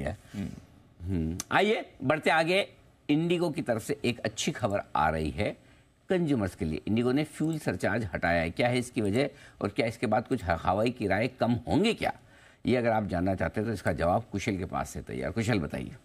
है। आइए बढ़ते आगे। इंडिगो की तरफ से एक अच्छी खबर आ रही है कंज्यूमर्स के लिए। इंडिगो ने फ्यूल सरचार्ज हटाया है। क्या है इसकी वजह और क्या इसके बाद कुछ हवाई किराए कम होंगे क्या? ये अगर आप जानना चाहते हैं तो इसका जवाब कुशल के पास से तैयार। कुशल बताइए।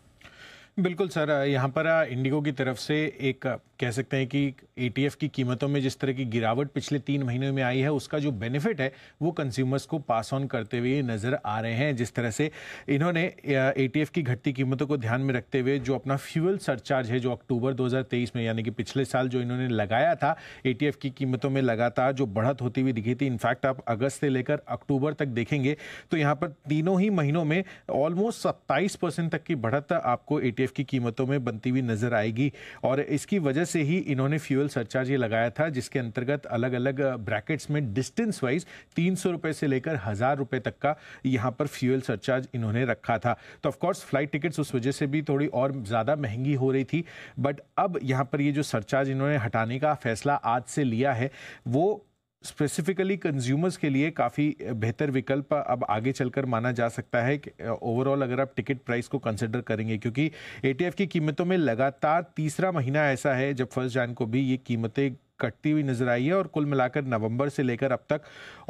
बिल्कुल सर, यहाँ पर इंडिगो की तरफ से एक कह सकते हैं कि एटीएफ की कीमतों में जिस तरह की गिरावट पिछले 3 महीनों में आई है, उसका जो बेनिफिट है वो कंज्यूमर्स को पास ऑन करते हुए नज़र आ रहे हैं। जिस तरह से इन्होंने एटीएफ की घटती कीमतों को ध्यान में रखते हुए जो अपना फ्यूल सरचार्ज है, जो अक्टूबर 2023 में यानी कि पिछले साल जो इन्होंने लगाया था, एटीएफ की कीमतों में लगातार जो बढ़त होती हुई दिखी थी। इनफैक्ट आप अगस्त से लेकर अक्टूबर तक देखेंगे तो यहाँ पर तीनों ही महीनों में ऑलमोस्ट 27% तक की बढ़त आपको एटीएफ की कीमतों में बनती हुई नजर आएगी। और इसकी वजह से ही इन्होंने फ्यूल सरचार्ज ये लगाया था, जिसके अंतर्गत अलग अलग ब्रैकेट्स में डिस्टेंस वाइज 300 रुपए से लेकर 1000 रुपए तक का यहां पर फ्यूल सरचार्ज इन्होंने रखा था। तो ऑफ कोर्स फ्लाइट टिकट्स उस वजह से भी थोड़ी और ज्यादा महंगी हो रही थी, बट अब यहां पर ये जो सरचार्ज इन्होंने हटाने का फैसला आज से लिया है, वो स्पेसिफिकली कंज्यूमर्स के लिए काफ़ी बेहतर विकल्प अब आगे चलकर माना जा सकता है कि ओवरऑल अगर आप टिकट प्राइस को कंसिडर करेंगे, क्योंकि एटीएफ की कीमतों में लगातार तीसरा महीना ऐसा है जब 1 जनवरी को भी ये कीमतें कटती हुई नजर आई है। और कुल मिलाकर नवंबर से लेकर अब तक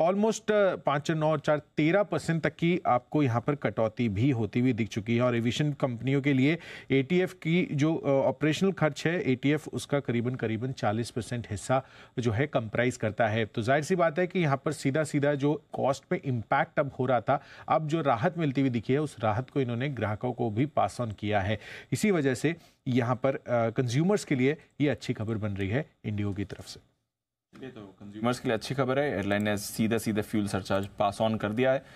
ऑलमोस्ट 5, 9, 4, 13% तक की आपको यहाँ पर कटौती भी होती हुई दिख चुकी है। और एविएशन कंपनियों के लिए एटीएफ की जो ऑपरेशनल खर्च है, एटीएफ उसका करीबन 40% हिस्सा जो है कंप्राइज करता है। तो जाहिर सी बात है कि यहाँ पर सीधा सीधा जो कॉस्ट पे इम्पैक्ट अब हो रहा था, अब जो राहत मिलती हुई दिखी है, उस राहत को इन्होंने ग्राहकों को भी पास ऑन किया है। इसी वजह से यहाँ पर कंज्यूमर्स के लिए ये अच्छी खबर बन रही है इंडिगो की तरफ से। ये तो कंज्यूमर्स के लिए अच्छी खबर है। एयरलाइन ने सीधे फ्यूल सरचार्ज पास ऑन कर दिया है।